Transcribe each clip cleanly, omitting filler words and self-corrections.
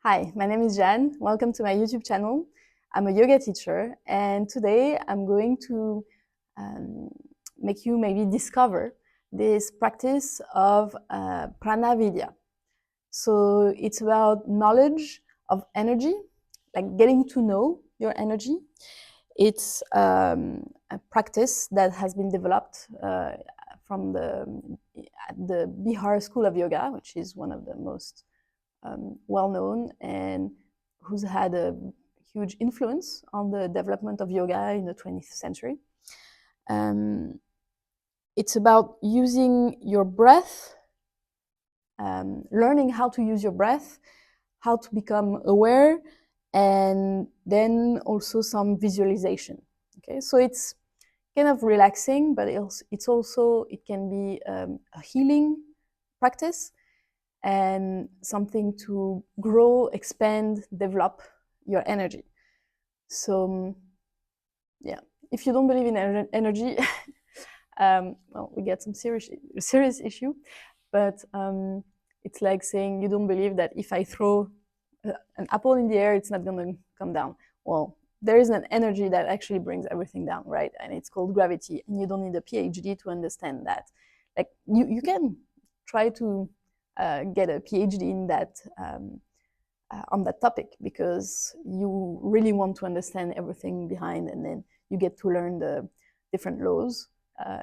Hi, my name is Jan. Welcome to my YouTube channel. I'm a yoga teacher, and today I'm going to make you maybe discover this practice of Prana Vidya. So it's about knowledge of energy, like getting to know your energy. It's a practice that has been developed from the Bihar School of Yoga, which is one of the most well-known and who's had a huge influence on the development of yoga in the 20th century. It's about using your breath, learning how to use your breath, how to become aware, and then also some visualization. Okay, so it's kind of relaxing, but it can be a healing practice and something to grow, expand, develop your energy. So yeah, if you don't believe in energy, well, we get some serious issue, but it's like saying you don't believe that if I throw an apple in the air, it's not going to come down. Well, there is an energy that actually brings everything down, right? And it's called gravity, and you don't need a PhD to understand that. Like you can try to get a PhD in that on that topic, because you really want to understand everything behind, and then you get to learn the different laws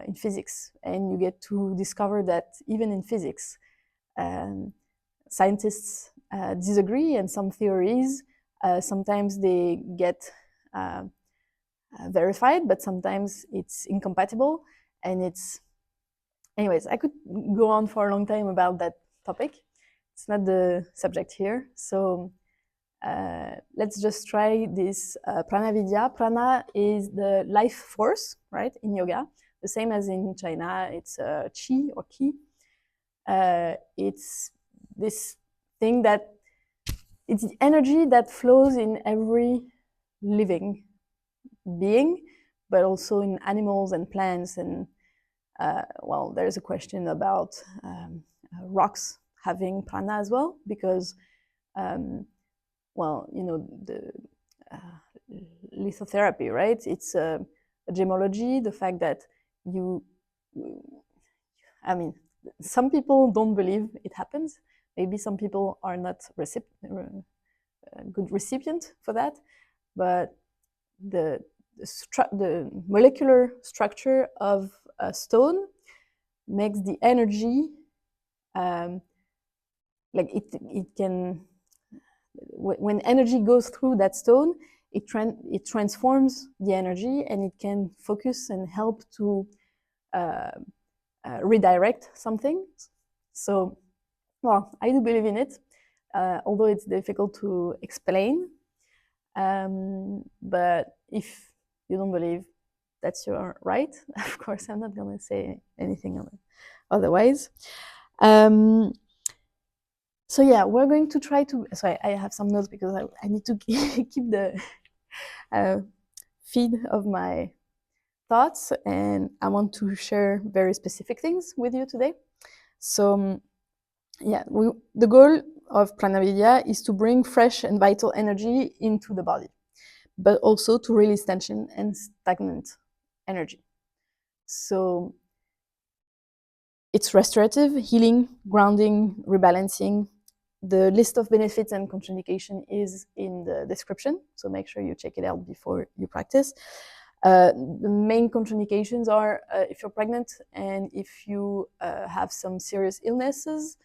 in physics, and you get to discover that even in physics, scientists disagree, and some theories sometimes they get verified, but sometimes it's incompatible, and anyways, I could go on for a long time about that topic. It's not the subject here. So let's just try this Prana Vidya. Prana is the life force, right, in yoga. The same as in China, it's chi or ki. It's this thing that, it's the energy that flows in every living being, but also in animals and plants. And well, there's a question about rocks having prana as well, because well, you know, the lithotherapy, right? It's a gemology, the fact that I mean, some people don't believe it happens. Maybe some people are not a good recipient for that, but the molecular structure of a stone makes the energy like it can, when energy goes through that stone, it transforms the energy, and it can focus and help to redirect something. So, well, I do believe in it, although it's difficult to explain. But if you don't believe, that's your right. Of course, I'm not going to say anything otherwise. So yeah, we're going to try to, so I have some notes because I need to keep the feed of my thoughts, and I want to share very specific things with you today. So yeah, the goal of Prana Vidya is to bring fresh and vital energy into the body, but also to release tension and stagnant energy. So it's restorative, healing, grounding, rebalancing. The list of benefits and contraindications is in the description, so make sure you check it out before you practice. The main contraindications are if you're pregnant and if you have some serious illnesses,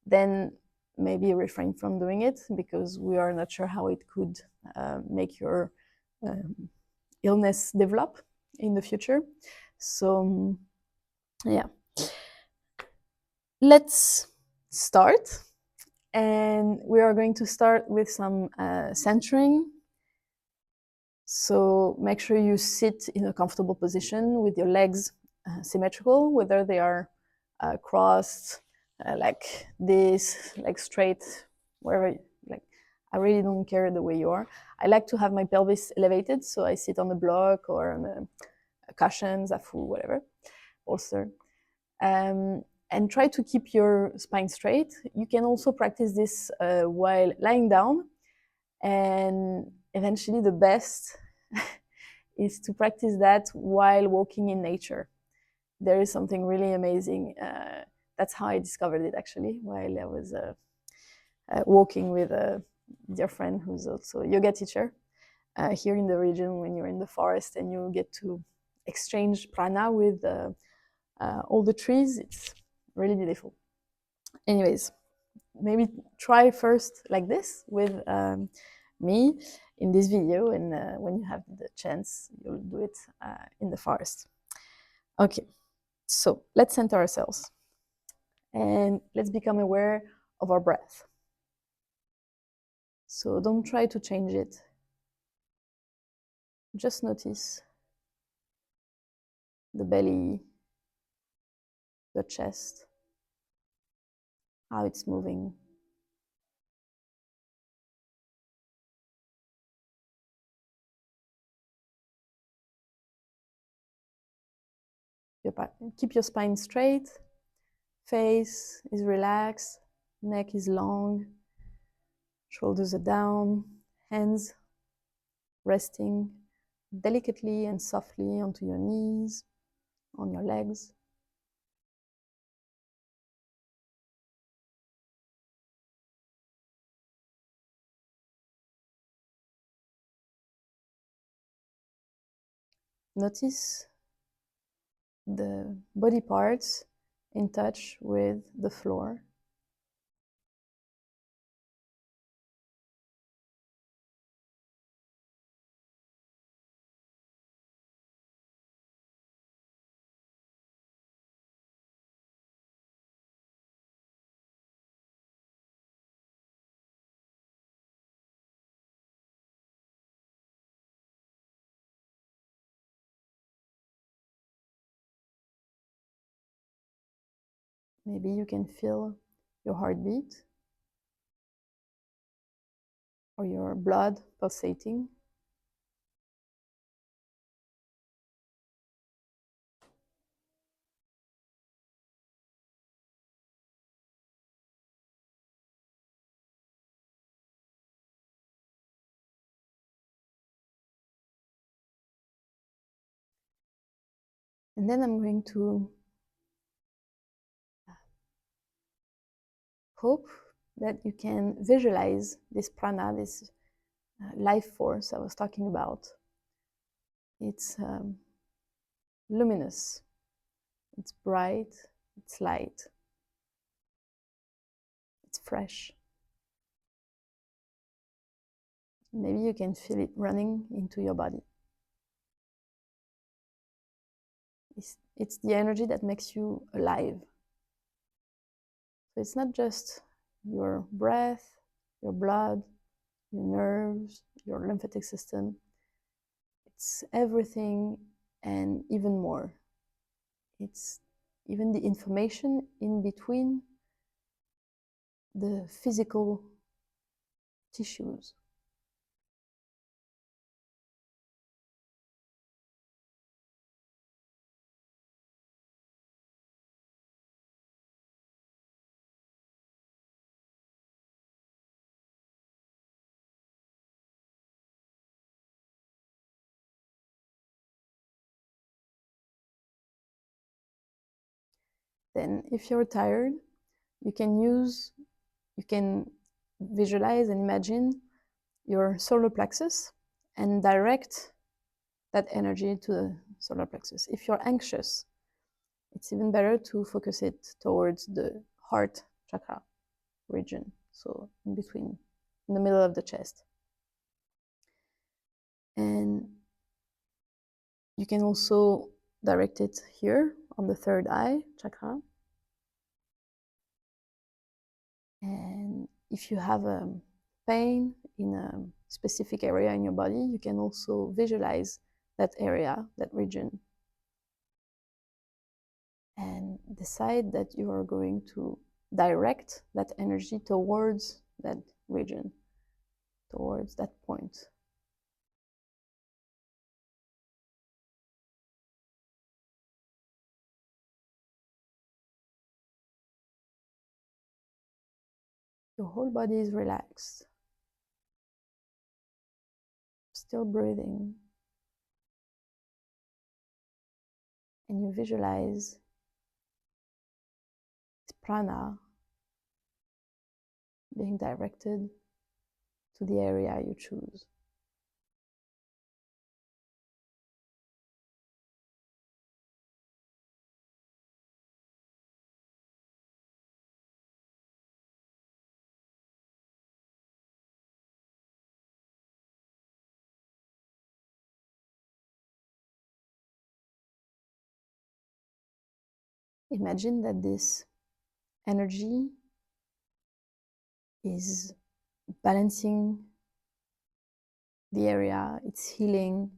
then maybe refrain from doing it, because we are not sure how it could make your illness develop in the future. So yeah, let's start. And we are going to start with some centering. So make sure you sit in a comfortable position with your legs symmetrical, whether they are crossed, like this, like straight, wherever. Like, I really don't care the way you are. I like to have my pelvis elevated, so I sit on a block or on a cushion, zafu, whatever, bolster. and try to keep your spine straight. You can also practice this while lying down, and eventually the best is to practice that while walking in nature. There is something really amazing. That's how I discovered it, actually, while I was walking with a dear friend who's also a yoga teacher here in the region. When you're in the forest and you get to exchange prana with all the trees, it's really beautiful. Anyways, maybe try first like this with me in this video, and when you have the chance, you'll do it in the forest. Okay, so let's center ourselves and let's become aware of our breath. So don't try to change it. Just notice the belly, the chest, how it's moving. Keep your spine straight, face is relaxed, neck is long, shoulders are down, hands resting delicately and softly onto your knees, on your legs. Notice the body parts in touch with the floor. Maybe you can feel your heartbeat or your blood pulsating. And then I'm going to hope that you can visualize this prana, this life force I was talking about. It's luminous, it's bright, it's light, it's fresh. Maybe you can feel it running into your body. It's the energy that makes you alive. So it's not just your breath, your blood, your nerves, your lymphatic system. It's everything and even more. It's even the information in between the physical tissues. Then if you're tired, you can visualize and imagine your solar plexus and direct that energy to the solar plexus. If you're anxious, it's even better to focus it towards the heart chakra region, so in between, in the middle of the chest. And you can also direct it here on the third eye chakra. And if you have a pain in a specific area in your body, you can also visualize that area, that region, and decide that you are going to direct that energy towards that region, towards that point. Your whole body is relaxed, still breathing, and you visualize prana being directed to the area you choose. Imagine that this energy is balancing the area, it's healing,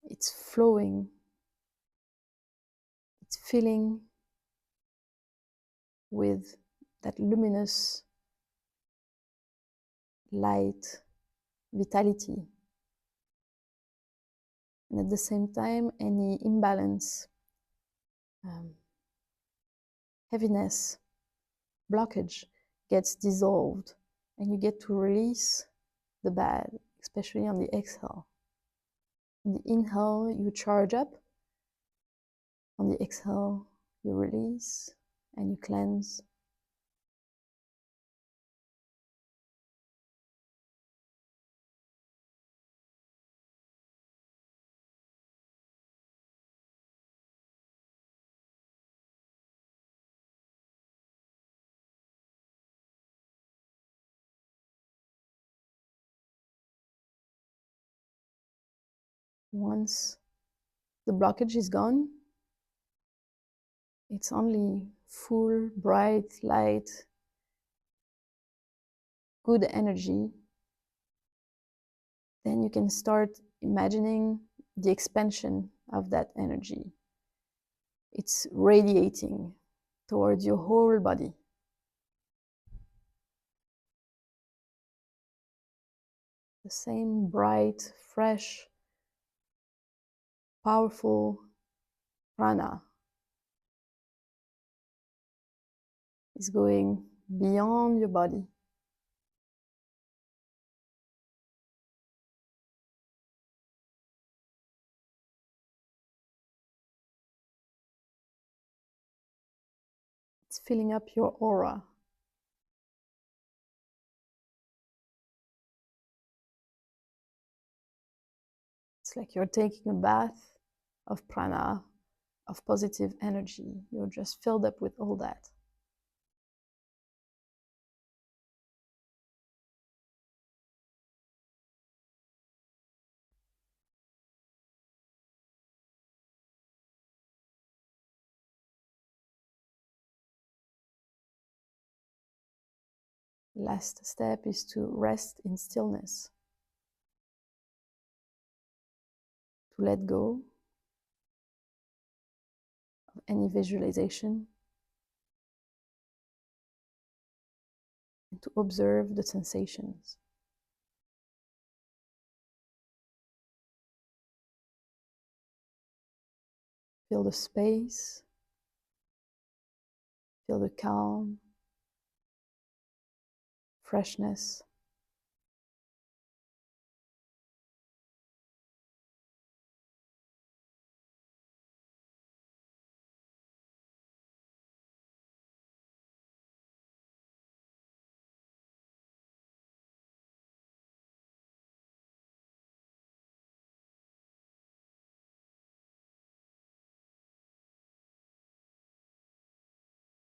it's flowing, it's filling with that luminous light, vitality. And at the same time, any imbalance, heaviness, blockage gets dissolved, and you get to release the bad, especially on the exhale. On the inhale, you charge up. On the exhale, you release and you cleanse. Once the blockage is gone, it's only full, bright, light, good energy. Then you can start imagining the expansion of that energy. It's radiating towards your whole body. The same bright, fresh, powerful prana is going beyond your body. It's filling up your aura. It's like you're taking a bath of prana, of positive energy. You're just filled up with all that. Last step is to rest in stillness, to let go of any visualization, and to observe the sensations. Feel the space, feel the calm, freshness.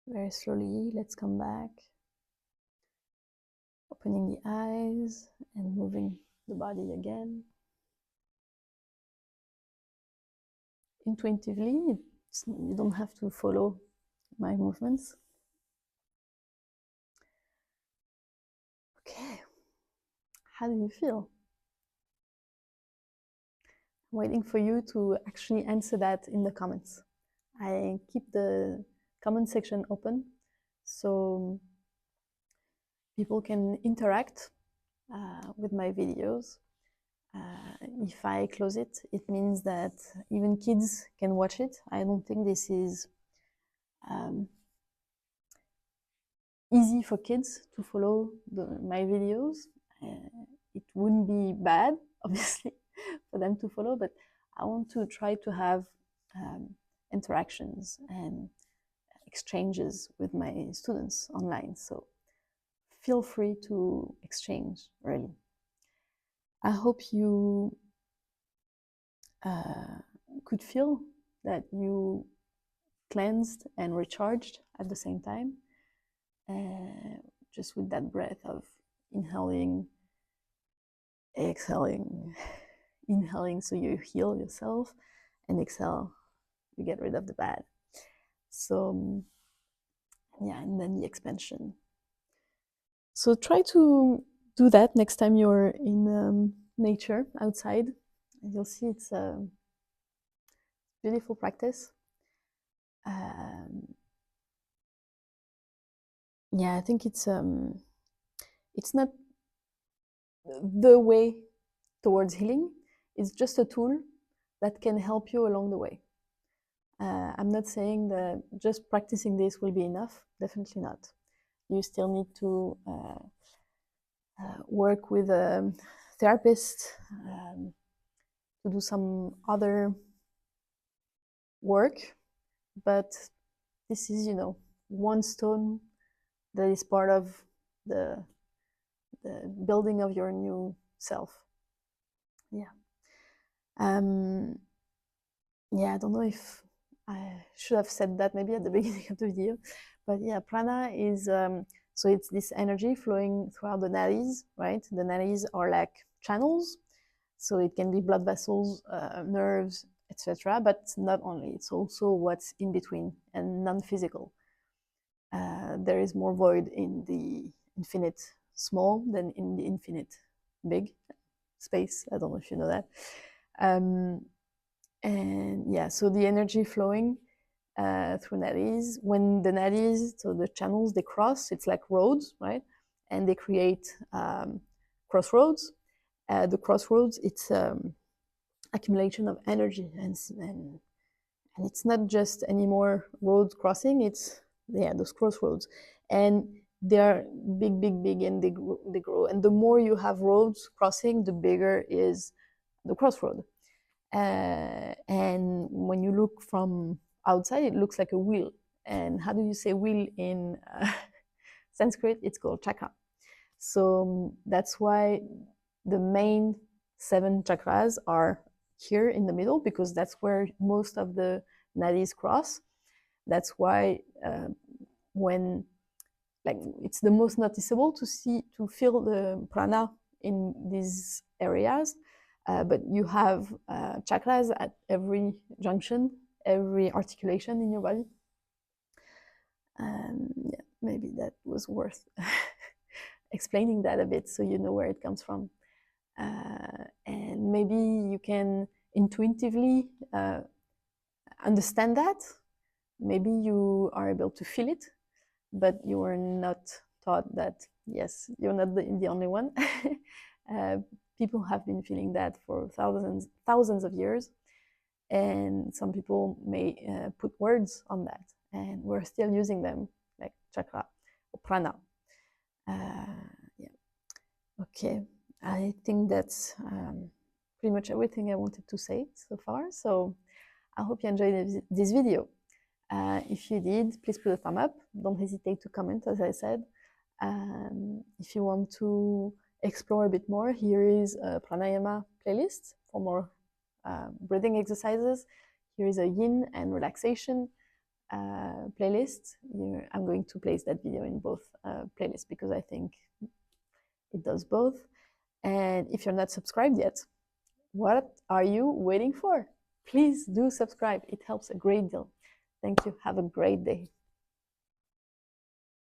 Very slowly, let's come back. Opening the eyes and moving the body again. Intuitively, you don't have to follow my movements. Okay, how do you feel? I'm waiting for you to actually answer that in the comments. I keep the comment section open so people can interact with my videos. If I close it, it means that even kids can watch it. I don't think this is easy for kids to follow my videos. It wouldn't be bad, obviously, for them to follow, but I want to try to have interactions and exchanges with my students online. So feel free to exchange, really. I hope you could feel that you cleansed and recharged at the same time, just with that breath of inhaling, exhaling, inhaling so you heal yourself, and exhale, you get rid of the bad. So yeah, and then the expansion. So try to do that next time you're in nature outside. You'll see it's a beautiful practice. Yeah, I think it's not the way towards healing. It's just a tool that can help you along the way. I'm not saying that just practicing this will be enough. Definitely not. You still need to work with a therapist, to do some other work, but this is, one stone that is part of the building of your new self. Yeah. Yeah, I don't know if I should have said that maybe at the beginning of the video, but yeah, prana is, so it's this energy flowing throughout the nadis, right? The nadis are like channels, so it can be blood vessels, nerves, etc. But not only, it's also what's in between and non-physical. There is more void in the infinite small than in the infinite big space. I don't know if you know that. And yeah, so the energy flowing through nadis, when the nadis, so the channels, they cross, it's like roads, right? And they create crossroads. The crossroads, it's accumulation of energy, and it's not just anymore roads crossing, it's, yeah, those crossroads, and they're big, and they grow, and the more you have roads crossing, the bigger is the crossroad. And when you look from outside, it looks like a wheel. And how do you say wheel in Sanskrit? It's called chakra. So that's why the main 7 chakras are here in the middle, because that's where most of the nadis cross. That's why when, like, it's the most noticeable to feel the prana in these areas. But you have chakras at every junction, every articulation in your body. Yeah, maybe that was worth explaining that a bit so you know where it comes from. And maybe you can intuitively understand that. Maybe you are able to feel it, but you were not taught that, yes, you're not the only one. People have been feeling that for thousands of years, and some people may put words on that, and we're still using them, like chakra or prana. Yeah. Okay, I think that's pretty much everything I wanted to say so far. So I hope you enjoyed this video. If you did, please put a thumb up. Don't hesitate to comment, as I said. If you want to explore a bit more, here is a pranayama playlist for more breathing exercises. Here is a yin and relaxation playlist. I'm going to place that video in both playlists because I think it does both. And if you're not subscribed yet, what are you waiting for? Please do subscribe. It helps a great deal. Thank you. Have a great day.